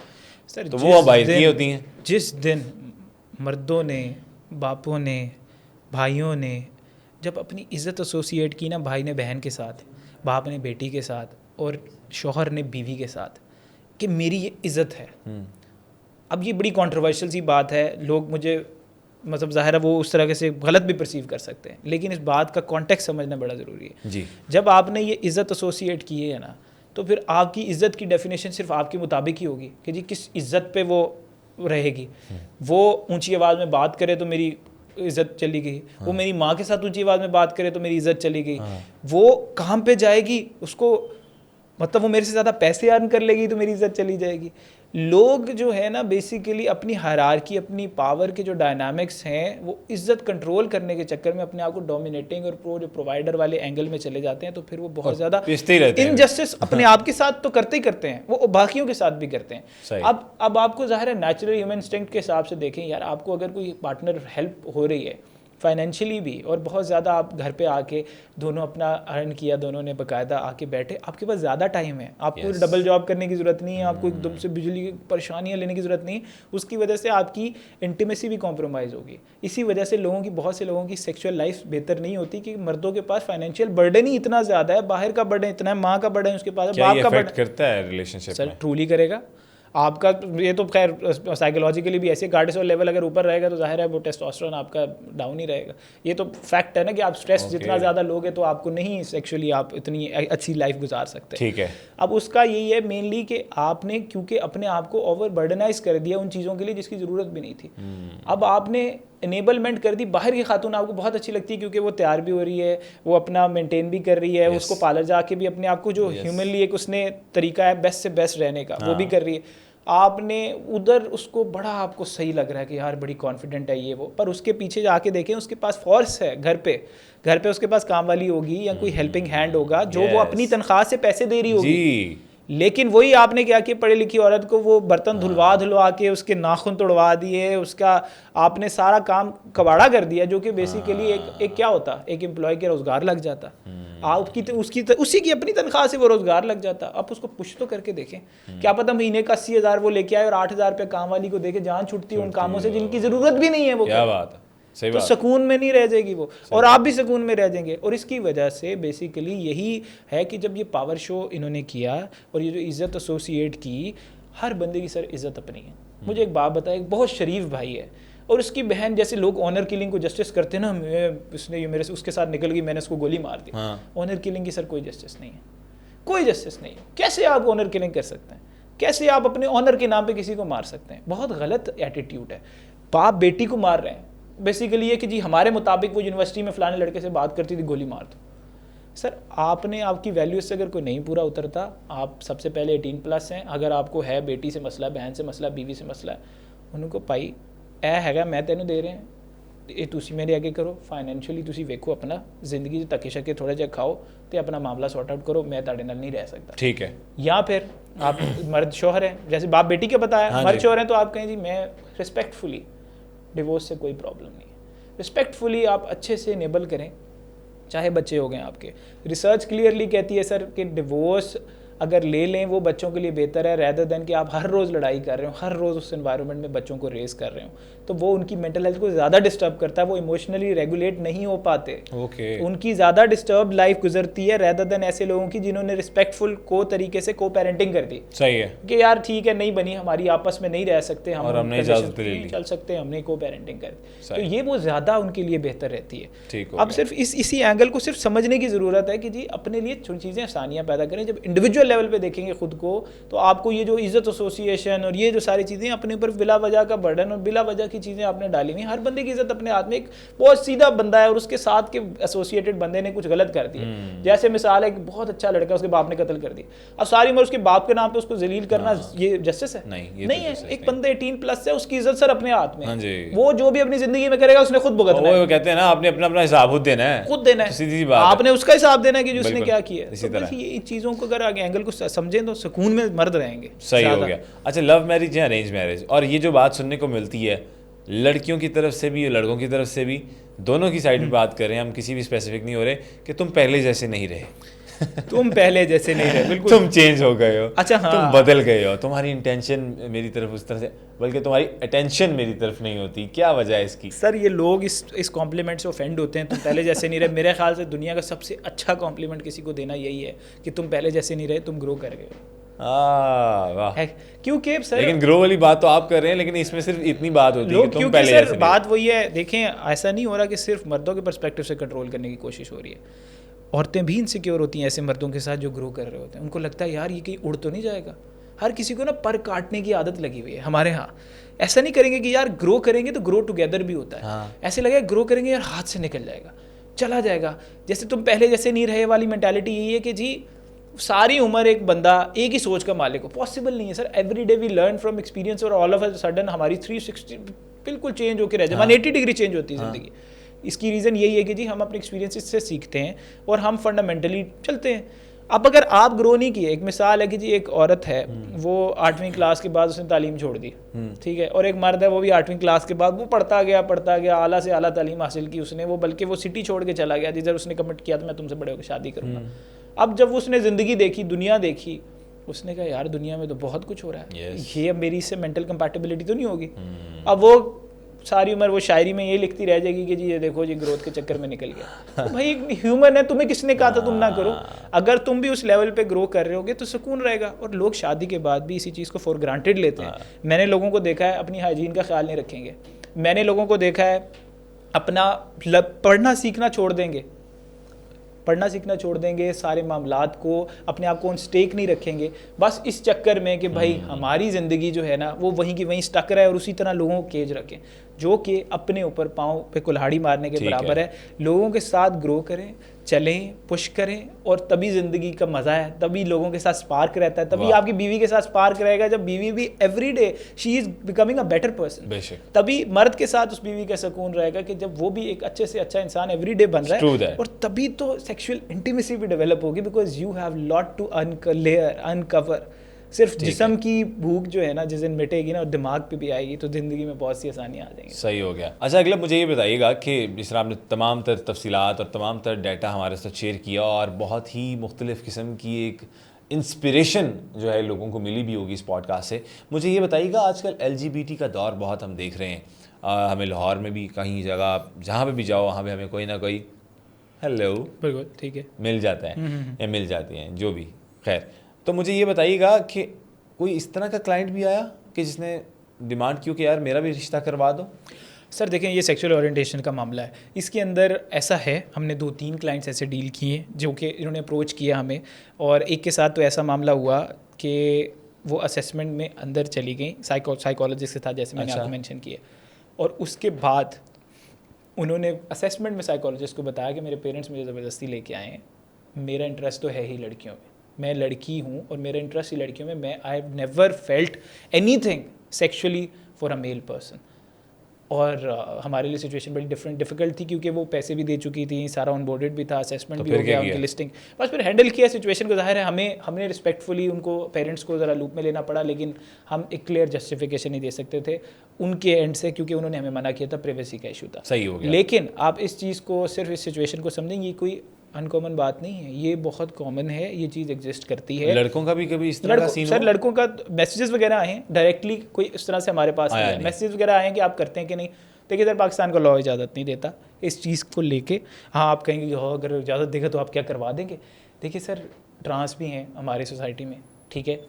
सर, तो वो बाहर की होती हैं। जिस दिन मर्दों ने, बापों ने, भाइयों ने जब अपनी इज़्ज़त एसोसिएट की ना, भाई ने बहन के साथ, बाप ने बेटी के साथ, और शौहर ने बीवी के साथ, कि मेरी ये इज़्ज़त है। अब ये बड़ी कंट्रोवर्शियल सी बात है, लोग मुझे मतलब ज़ाहिर है वो उस तरह से गलत भी परसीव कर सकते हैं, लेकिन इस बात का कॉन्टेक्स्ट समझना बड़ा ज़रूरी है जी। जब आपने ये इज़्ज़त एसोसिएट की है ना, तो फिर आपकी इज़्ज़त की डेफिनेशन सिर्फ आपके मुताबिक ही होगी कि जी किस इज़्ज़त पे वो रहेगी। वो ऊंची आवाज़ में बात करे तो मेरी इज़्ज़त चली गई, वो मेरी माँ के साथ ऊंची आवाज़ में बात करे तो मेरी इज़्ज़त चली गई, वो काम पे जाएगी, उसको मतलब वो मेरे से ज़्यादा पैसे अर्न कर लेगी तो मेरी इज़्ज़त चली जाएगी। लोग जो है ना बेसिकली अपनी हायरार्की, अपनी पावर के जो डायनामिक्स हैं, वो इज़्ज़त कंट्रोल करने के चक्कर में अपने आप को डोमिनेटिंग और जो प्रोवाइडर वाले एंगल में चले जाते हैं, तो फिर वो बहुत ज़्यादा इनजस्टिस अपने आप के साथ तो करते ही करते हैं, वो बाकियों के साथ भी करते हैं। अब आपको ज़ाहिर है नेचुरल ह्यूमन इंस्टिंक्ट के हिसाब से देखें यार, आपको अगर कोई पार्टनर हेल्प हो रही है फाइनेंशियली भी, और बहुत ज़्यादा आप घर पे आके दोनों अपना अर्न किया, दोनों ने बाकायदा आके बैठे, आपके पास ज़्यादा टाइम है, आपको डबल जॉब करने की ज़रूरत नहीं है, आपको एकदम से बिजली की परेशानियाँ लेने की ज़रूरत नहीं, उसकी वजह से आपकी इंटीमेसी भी कॉम्प्रोमाइज़ होगी। इसी वजह से बहुत से लोगों की सेक्शुअल लाइफ बेहतर नहीं होती कि मर्दों के पास फाइनेंशियल बर्डन ही इतना ज़्यादा है, बाहर का बर्डन इतना है, माँ का बर्डन उसके पास, बाप का बर्डन करता है रिलेशनशिप। सर ट्रूली करेगा आपका, ये तो खैर साइकोलॉजिकली भी ऐसे कार्टिसोल लेवल अगर ऊपर रहेगा तो जाहिर है वो टेस्टोस्टेरोन आपका डाउन ही रहेगा। ये तो फैक्ट है ना कि आप स्ट्रेस जितना ज़्यादा लोगे तो आपको नहीं सेक्सुअली आप इतनी अच्छी लाइफ गुजार सकते। ठीक है। अब उसका यही है मेनली कि आपने क्योंकि अपने आप को ओवर बर्डनाइज कर दिया उन चीज़ों के लिए जिसकी ज़रूरत भी नहीं थी। अब आपने इनेबलमेंट कर दी, बाहर की खातून आपको बहुत अच्छी लगती है क्योंकि वो तैयार भी हो रही है, वो अपना मेंटेन भी कर रही है, उसको पार्लर जाके भी अपने आप को जो ह्यूमनली एक उसने तरीका है बेस्ट से बेस्ट रहने का वो भी कर रही है। आपने उधर उसको बड़ा आपको सही लग रहा है कि यार बड़ी कॉन्फिडेंट है ये वो, पर उसके पीछे जाके देखें उसके पास फोर्स है, घर पे उसके पास काम वाली होगी या कोई हेल्पिंग हैंड होगा जो वो अपनी तनख्वाह से पैसे दे रही होगी। लेकिन वही आपने क्या किया, पढ़ी लिखी औरत को वो बर्तन धुलवा के उसके नाखून तोड़वा दिए, उसका आपने सारा काम कबाड़ा कर दिया, जो कि बेसिकली एक क्या होता, एक एम्प्लॉय के रोजगार लग जाता, उसी की अपनी तनख्वाह से वो रोजगार लग जाता। आप उसको पुश तो करके देखें, क्या पता महीने का 80,000 वो लेके आए और 8,000 रुपये काम वाली को देके जान छुटती है उन कामों से जिनकी जरूरत भी नहीं है। वो क्या बात है, सही तो बात। सुकून में नहीं रह जाएगी वो, और आप भी सुकून में रह जाएंगे। और इसकी वजह से बेसिकली यही है कि जब ये पावर शो इन्होंने किया और ये जो इज़्ज़त एसोसिएट की, हर बंदे की सर इज़्ज़त अपनी है। मुझे एक बात बताया, एक बहुत शरीफ भाई है और उसकी बहन, जैसे लोग ऑनर किलिंग को जस्टिस करते हैं ना, उसने ये मेरे से उसके साथ निकल गई, मैंने उसको गोली मार दी। ऑनर किलिंग की सर कोई जस्टिस नहीं है, कोई जस्टिस नहीं है। कैसे आप ऑनर किलिंग कर सकते हैं? कैसे आप अपने ऑनर के नाम पे किसी को मार सकते हैं? बहुत गलत एटीट्यूड है। बाप बेटी को मार रहे हैं, बेसिकली ये कि जी हमारे मुताबिक वो यूनिवर्सिटी में फलाने लड़के से बात करती थी, गोली मार दो। सर आपने, आपकी वैल्यूज से अगर कोई नहीं पूरा उतरता, आप सबसे पहले 18+ हैं। अगर आपको है बेटी से मसला, बहन से मसला, बीवी से मसला है, उनको पाई ए हैगा मैं तेनों दे रहे हैं, ਇਹ ਤੁਸੀਂ ਮੇਰੇ ਅੱਗੇ ਕਰੋ, ਫਾਈਨੈਂਸ਼ੀਅਲੀ ਤੁਸੀਂ ਵੇਖੋ ਆਪਣਾ, ਜ਼ਿੰਦਗੀ 'ਚ ਧੱਕੇ ਸ਼ੱਕੇ ਥੋੜਾ ਜਿਹਾ ਖਾਓ ਤੇ अपना मामला सॉर्ट आउट करो, मैं ਤੁਹਾਡੇ ਨਾਲ नहीं रह सकता। ठीक है। या फिर आप मर्द शोहर हैं, जैसे बाप बेटी के बताया, हाँ मर्द जी। शोहर हैं तो आप कहें जी मैं रिस्पेक्टफुली, डिवोर्स से कोई प्रॉब्लम नहीं है, रिस्पेक्टफुली आप अच्छे से इनेबल करें, चाहे बच्चे हो गए आपके। रिसर्च क्लियरली कहती है सर कि डिवोर्स अगर ले लें वो बच्चों के लिए बेहतर है, रैदर देन कि आप हर रोज़ लड़ाई कर रहे हो, हर रोज़ उस एनवायरनमेंट में बच्चों को रेस कर रहे हो, तो वो उनकी मेंटल हेल्थ को ज़्यादा डिस्टर्ब करता है, वो इमोशनली रेगुलेट नहीं हो पाते, ओके। उनकी ज़्यादा डिस्टर्ब लाइफ गुजरती है रैदर देन ऐसे लोगों की जिन्होंने रिस्पेक्टफुल को तरीके से को पेरेंटिंग कर दी सही है कि यार ठीक है नहीं बनी हमारी, आपस में नहीं रह सकते हम, और हमने conditions इजाज़त ले ली, नहीं चल सकते, हमने को पेरेंटिंग कर दी, सही। तो ये वो ज़्यादा उनके लिए बेहतर रहती है। ठीक हो अब गया। सिर्फ इसी एंगल को सिर्फ समझने की ज़रूरत है कि जी अपने लिए छोटी चीज़ें आसानियाँ पैदा करें। जब इंडिविजुअल लेवल पे देखेंगे खुद को तो आपको ये जो इज्जत एसोसिएशन और ये जो सारी चीज़ें अपने ऊपर बिला वजह का बर्डन और बिला वजह की चीज़ें आपने डाली हुई, हर बंदे की इज्जत अपने हाथ में, एक बहुत सीधा बंदा है और उसके साथ के एसोसिएटेड बंदे ने कुछ गलत कर दिया, जैसे मिसाल है कि बहुत अच्छा लड़का उसके बाप ने कत्ल कर दिया, अब सारी उम्र उसके बाप के नाम पे उसको जलील करना ये जस्टिस है? नहीं, ये नहीं तो है। justice एक नहीं। बंदे 18+ है, उसकी इज्जत सर अपने हाथ में हाँ है, जी। वो जो भी अपनी जिंदगी में करेगा उसने खुद भुगतना है, वो कहते हैं ना आपने अपना अपना हिसाब खुद देना है, खुद देना तो है, सीधी सी बात है। आपने उसका हिसाब देना है कि जो उसने बिल्कुल, क्या किया। इसी तो तरह। बस ये चीज़ों को अगर आगे एंगल को समझें तो सुकून में मर्द रहेंगे। सही हो ज़्यादा। गया। अच्छा, लव मैरिज या अरेंज मैरिज, और ये जो बात सुनने को मिलती है लड़कियों की तरफ से भी और लड़कों की तरफ से भी, दोनों की साइड पे बात कर रहे हैं हम, किसी भी स्पेसिफिक नहीं हो रहे कि तुम पहले जैसे नहीं रहे तुम पहले जैसे नहीं रहे, बिल्कुल तुम चेंज हो गए हो, अच्छा, हाँ। तुम बदल गए हो, तुम्हारी इंटेंशन मेरी तरफ उस तरह से, बल्कि तुम्हारी अटेंशन मेरी तरफ नहीं होती, क्या वजह है इसकी? सर ये लोग इस कॉम्प्लीमेंट से ऑफेंड होते हैं, तुम पहले जैसे नहीं रहे। मेरे ख्याल से दुनिया का सबसे अच्छा कॉम्प्लीमेंट किसी को देना यही है कि तुम पहले जैसे नहीं रहे, तुम ग्रो कर गए हो। वाह। है क्योंकि सर लेकिन ग्रो वाली बात तो आप कर रहे हैं, लेकिन इसमें सिर्फ इतनी बात होती है लोग, कि तुम क्योंकि पहले जैसे सर नहीं बात वही है, देखें ऐसा नहीं हो रहा कि सिर्फ मर्दों के पर्सपेक्टिव से कंट्रोल करने की कोशिश हो रही है, औरतें भी इनसिक्योर होती हैं ऐसे मर्दों के साथ जो ग्रो कर रहे होते हैं। उनको लगता है यार ये कहीं उड़ तो नहीं जाएगा। हर किसी को ना पर काटने की आदत लगी हुई है हमारे यहाँ। ऐसा नहीं करेंगे कि यार ग्रो करेंगे तो ग्रो टुगेदर भी होता है, हाँ। ऐसे लगेगा ग्रो करेंगे यार हाथ से निकल जाएगा, चला जाएगा, जैसे तुम पहले जैसे नहीं रहे वाली मेंटालिटी यही है कि जी सारी उम्र एक बंदा एक ही सोच का मालिक हो, पॉसिबल नहीं है sir. Every day we learn from experience और ऑल ऑफ अ सडन हमारी 360 बिल्कुल चेंज होकर रह जाए, 180 डिग्री चेंज होती है ज़िंदगी। इसकी रीज़न यही है कि जी हम अपने एक्सपीरियंसेस से सीखते हैं और हम फंडामेंटली चलते हैं। अब अगर आप ग्रो नहीं किए, एक मिसाल है कि जी एक औरत है वो 8वीं क्लास के बाद उसने तालीम छोड़ दी, ठीक है, और एक मर्द है वो भी 8वीं क्लास के बाद वो पढ़ता गया आला से आला तालीम हासिल की उसने, वो बल्कि वो सिटी छोड़ के चला गया जिधर उसने कमिट किया था मैं तुमसे बड़े होकर शादी करूँगा। अब जब उसने ज़िंदगी देखी, दुनिया देखी, उसने कहा यार दुनिया में तो बहुत कुछ हो रहा है, ये अब मेरी इससे मेंटल कंपैटिबिलिटी तो नहीं होगी। अब वो सारी उम्र वो शायरी में ये लिखती रह जाएगी कि जी ये देखो जी ग्रोथ के चक्कर में निकल गया। तो भाई ह्यूमन है, तुम्हें किसने कहा था तुम ना करो? अगर तुम भी उस लेवल पे ग्रो कर रहे होगे तो सुकून रहेगा। और लोग शादी के बाद भी इसी चीज़ को फॉर ग्रांटेड लेते हैं। मैंने लोगों को देखा है अपनी हाइजीन का ख्याल नहीं रखेंगे, मैंने लोगों को देखा है अपना पढ़ना सीखना छोड़ देंगे, पढ़ना सीखना छोड़ देंगे, सारे मामलात को अपने आप को ऑन स्टेक नहीं रखेंगे, बस इस चक्कर में कि भाई हमारी ज़िंदगी जो है ना वो वहीं की वहीं स्टक रहे, और उसी तरह लोगों को केज रखें, जो कि अपने ऊपर पाँव पे कुल्हाड़ी मारने के बराबर है। लोगों के साथ ग्रो करें, चलें, पुश करें, और तभी ज़िंदगी का मज़ा है, तभी लोगों के साथ स्पार्क रहता है, तभी आपकी बीवी के साथ स्पार्क रहेगा। जब बीवी भी every day she is becoming a better person, तभी मर्द के साथ उस बीवी का सुकून रहेगा कि जब वो भी एक अच्छे से अच्छा इंसान एवरी डे बन रहा है, और तभी तो सेक्सुअल इंटीमेसी भी डेवलप होगी, because you have lot to uncover. सिर्फ जिस्म की भूख जो है ना जिस दिन मिटेगी ना और दिमाग पे भी आएगी तो ज़िंदगी में बहुत सी आसानियाँ आ जाएंगी। सही हो गया। अच्छा अगला मुझे ये बताइएगा कि जिस तरह आपने तमाम तर तफसीलात और तमाम तर डाटा हमारे साथ शेयर किया, और बहुत ही मुख्तलिफ़ किस्म की एक इंस्पिरेशन जो है लोगों को मिली भी होगी इस पॉडकास्ट से, मुझे ये बताइएगा आजकल LGBT का दौर बहुत हम देख रहे हैं, हमें लाहौर में भी कहीं जगह जहाँ पे भी जाओ वहाँ पे हमें कोई ना कोई हेलो बिल्कुल ठीक है मिल जाता है या मिल जाती हैं जो भी। खैर, तो मुझे ये बताइएगा कि कोई इस तरह का क्लाइंट भी आया कि जिसने डिमांड की कि यार मेरा भी रिश्ता करवा दो? सर देखें, ये सेक्सुअल ओरिएंटेशन का मामला है, इसके अंदर ऐसा है हमने 2-3 क्लाइंट्स ऐसे डील किए जो कि इन्होंने अप्रोच किया हमें, और एक के साथ तो ऐसा मामला हुआ कि वो असेसमेंट में अंदर चली गई, साइकोलॉजिस्ट के साथ, जैसे मैंने आपको मेंशन किया, और उसके बाद उन्होंने असेसमेंट में साइकोलॉजिस्ट को बताया कि मेरे पेरेंट्स मुझे ज़बरदस्ती लेके आए हैं, मेरा इंटरेस्ट तो है ही लड़कियों में, मैं लड़की हूँ और मेरा इंटरेस्ट ही लड़कियों में, मैं I have never felt anything sexually for a male person. और हमारे लिए सिचुएशन बड़ी डिफिकल्ट थी क्योंकि वो पैसे भी दे चुकी थी, सारा ऑनबोर्डेड भी था, असेसमेंट भी हो गया, उनकी लिस्टिंग, बस फिर हैंडल किया सिचुएशन को। जाहिर है हमने रिस्पेक्टफुली उनको पेरेंट्स को ज़रा लूप में लेना पड़ा, लेकिन हम एक क्लियर जस्टिफिकेशन नहीं दे सकते थे उनके एंड से क्योंकि उन्होंने हमें मना किया था, प्राइवेसी का इशू था। सही हो गया। लेकिन आप इस चीज़ को सिर्फ इस सिचुएशन को समझेंगे, कोई अनकॉमन बात नहीं है, ये बहुत कॉमन है, ये चीज़ एग्जिस्ट करती है। लड़कों का भी कभी इस तरह का सीन सर लड़कों का मैसेजेस वगैरह आए हैं, डायरेक्टली कोई इस तरह से हमारे पास नहीं, मैसेजेस वगैरह आए हैं कि आप करते हैं कि नहीं। देखिए सर, पाकिस्तान का लॉ इजाज़त नहीं देता इस चीज़ को लेके। हाँ, आप कहेंगे कि हो अगर इजाज़त देगा तो आप क्या करवा देंगे। देखिए सर, ट्रांस भी हैं हमारी सोसाइटी में, ठीक है,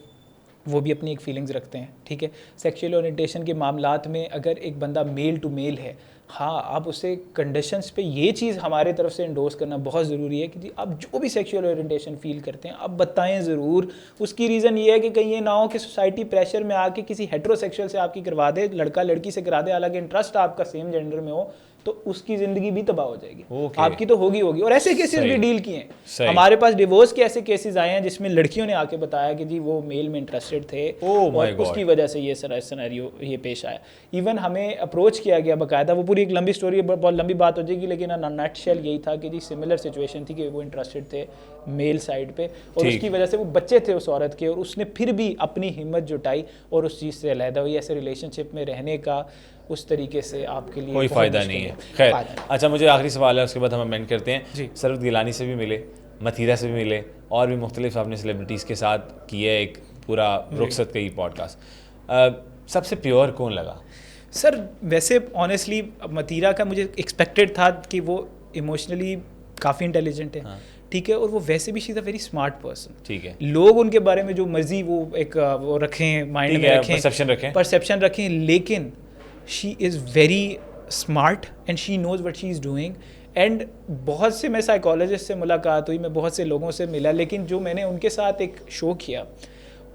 वो भी अपनी एक फीलिंग्स रखते हैं, ठीक है। सेक्सुअल ओरिएंटेशन के मामलात में अगर एक बंदा मेल टू मेल है, हाँ, आप उसे कंडीशंस पे ये चीज़ हमारे तरफ से इंडोर्स करना बहुत ज़रूरी है कि जी आप जो भी सेक्सुअल ओरिएंटेशन फील करते हैं आप बताएं ज़रूर। उसकी रीज़न ये है कि कहीं ये ना हो कि सोसाइटी प्रेशर में आके किसी हेट्रोसेक्सुअल से आपकी करवा दे, लड़का लड़की से करा दे, हालांकि इंटरेस्ट आपका सेम जेंडर में हो, तो उसकी ज़िंदगी भी तबाह हो जाएगी। आपकी तो होगी। और ऐसे केसेस भी डील किए हैं हमारे पास, डिवोर्स के ऐसे केसेस आए हैं जिसमें लड़कियों ने आके बताया कि जी वो मेल में इंटरेस्टेड थे और उसकी वजह से ये सिनेरियो ये पेश आया। इवन हमें अप्रोच किया गया बाकायदा, वो पूरी एक लंबी स्टोरी, बहुत लंबी बात हो जाएगी, लेकिन नटशेल यही था कि जी सिमिलर सिचुएशन थी कि वो इंटरेस्टेड थे मेल साइड पे और उसकी वजह से वो बच्चे थे उस औरत के, और उसने फिर भी अपनी हिम्मत जुटाई और उस चीज़ से अलहदा हुई। ऐसे रिलेशनशिप में रहने का उस तरीके से आपके लिए कोई फ़ायदा नहीं है। खैर, अच्छा, मुझे आखिरी सवाल है, उसके बाद हम अमेंड करते हैं जी। सरवत गिलानी से भी मिले, मथीरा से भी मिले, और भी मुख्तलिफ आपने सेलिब्रिटीज़ के साथ किया एक पूरा रुखसत का ही पॉडकास्ट। सबसे प्योर कौन लगा? सर वैसे ऑनेस्टली मथीरा का मुझे एक्सपेक्टेड था कि वो इमोशनली काफ़ी इंटेलिजेंट है, हाँ। ठीक है, और वो वैसे भी she is a very smart person, ठीक है। लोग उनके बारे में जो मर्जी वो एक वो रखें, माइंड में रखें, परसेप्शन रखें, लेकिन she is very smart and she knows what she is doing. And बहुत से मैं साइकोलॉजिस्ट से मुलाकात हुई, मैं बहुत से लोगों से मिला, लेकिन जो मैंने उनके साथ एक शो किया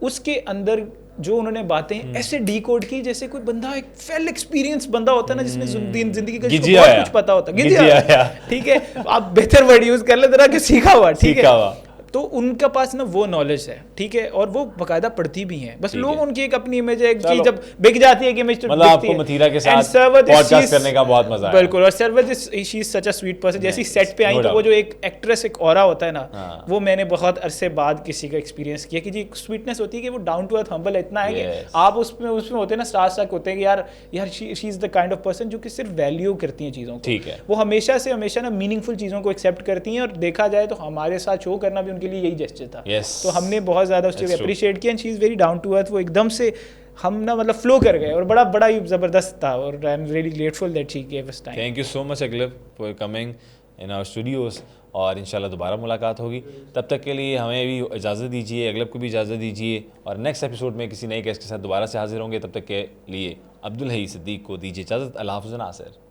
उसके अंदर जो उन्होंने बातें ऐसे डीकोड की जैसे कोई बंदा एक वेल एक्सपीरियंस बंदा होता है ना, जिसने जिंदगी का बहुत कुछ पता होता है, ठीक है, आप बेहतर वर्ड यूज कर ले जरा कि सीखा हुआ, ठीक है, तो उनके पास ना वो नॉलेज है, ठीक है, और वो बकायदा पढ़ती भी हैं। बस लोग उनकी एक अपनी इमेज है, एक चीज जब बिक जाती है कि मतलब आपको मथीरा के साथ पॉडकास्ट करने का बहुत मजा आया। बिल्कुल, और Sarwat she is such a sweet person. जैसी सेट पे आई तो वो जो एक एक्ट्रेस एक ऑरा होता है ना, वो मैंने बहुत अरसे बाद किसी का एक्सपीरियंस किया कि जी स्वीटनेस होती है कि वो डाउन टू अर्थ हम्बल इतना है कि आप उसमें होते हैं ना, स्टार स्टक होते हैं कि यार she is the kind of person जो कि सिर्फ वैल्यू करती हैं चीज़ों को, ठीक है, वो हमेशा ना मीनिंगफुल चीज़ों को एक्सेप्ट करती हैं, और देखा जाए तो हमारे साथ शो करना भी उनके लिए यही जेस्चर था। तो हमने बहुत ज़्यादा उस चीज़ को अप्रिशिएट किया। She is very down to earth, वो एकदम से हम ना मतलब फ्लो कर गए और बड़ा ही ज़बरदस्त था, और I am really grateful that she give us time. Thank you so much Aglab for coming in our studios, और इंशाल्लाह दोबारा मुलाकात होगी। तब तक के लिए हमें भी इजाज़त दीजिए, अगलब को भी इजाज़त दीजिए, और नेक्स्ट एपिसोड में किसी नए गेस्ट के साथ दोबारा से हाजिर होंगे। तब तक के लिए अब्दुल हई सिद्दीक को दीजिए इजाज़त। अल्लाह हाफ़िज़ नासिर।